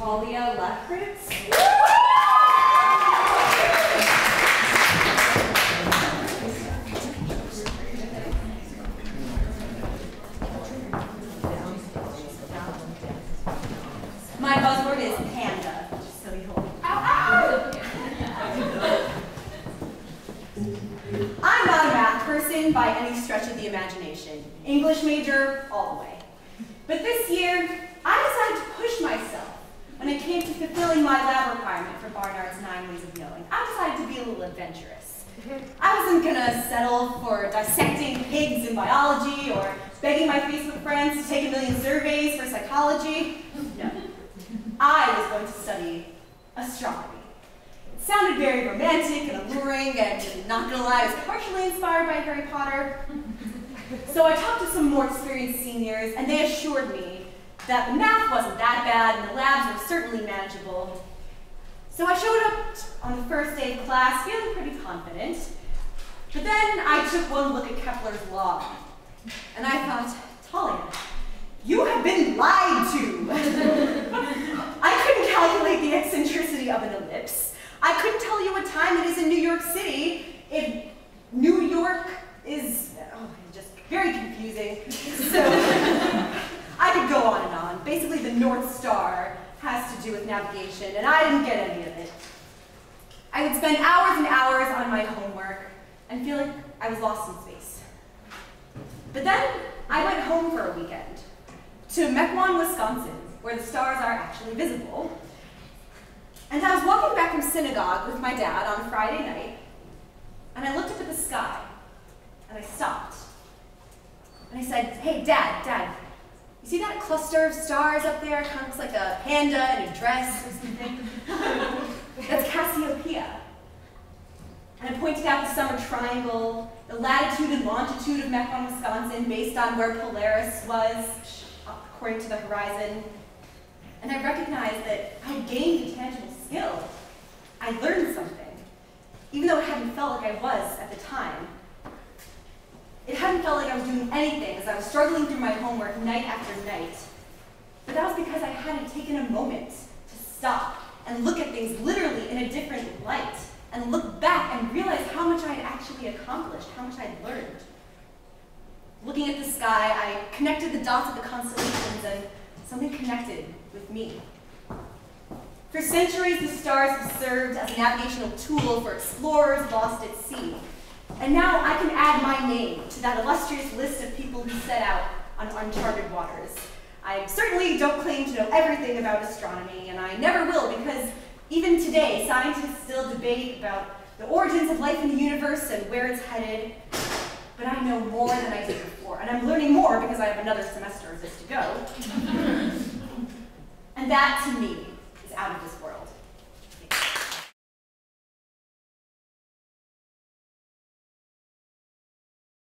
Talia Lakritz. My buzzword is panda, just so you hold. Ow, ow! I'm not a math person by any stretch of the imagination. English major, all the way. But this year, I decided to push myself when it came to fulfilling my lab requirement for Barnard's 9 Ways of Knowing. I decided to be a little adventurous. I wasn't gonna settle for dissecting pigs in biology or begging my Facebook friends to take a million surveys for psychology. No. I was going to study astronomy. It sounded very romantic and alluring, and not gonna lie, I was partially inspired by Harry Potter. So I talked to some more experienced seniors, and they assured me that the math wasn't that bad and the labs were certainly manageable. So I showed up on the first day of class feeling pretty confident. But then I took one look at Kepler's law, and I thought, Talia, you have been lied to. I couldn't calculate the eccentricity of an ellipse. I couldn't tell you what time it is in New York City if New York is, just very confusing. So I could go on and on. Basically, the North Star has to do with navigation, and I didn't get any of it. I would spend hours and hours on my homework and feel like I was lost in space. But then I went home for a weekend to Mequon, Wisconsin, where the stars are actually visible. And I was walking back from synagogue with my dad on a Friday night, and I looked up at the sky, and I stopped. And I said, hey, Dad, you see that cluster of stars up there? Kind of looks like a panda in a dress or something. That's Cassiopeia. And I pointed out the summer triangle, the latitude and longitude of Mequon, Wisconsin, based on where Polaris was, according to the horizon. And I recognized that I had gained a tangible skill. I learned something, even though it hadn't felt like I was at the time. It hadn't felt like I was doing anything as I was struggling through my homework night after night. But that was because I hadn't taken a moment to stop and look at things literally in a different light, and look back and realize how much I had actually accomplished, how much I had learned. Looking at the sky, I connected the dots of the constellations, and something connected with me. For centuries, the stars have served as a navigational tool for explorers lost at sea. And now I can add my name to that illustrious list of people who set out on uncharted waters. I certainly don't claim to know everything about astronomy, and I never will, because even today, scientists still debate about the origins of life in the universe and where it's headed. But I know more than I did before, and I'm learning more because I have another semester of this to go. And that, to me, is out of this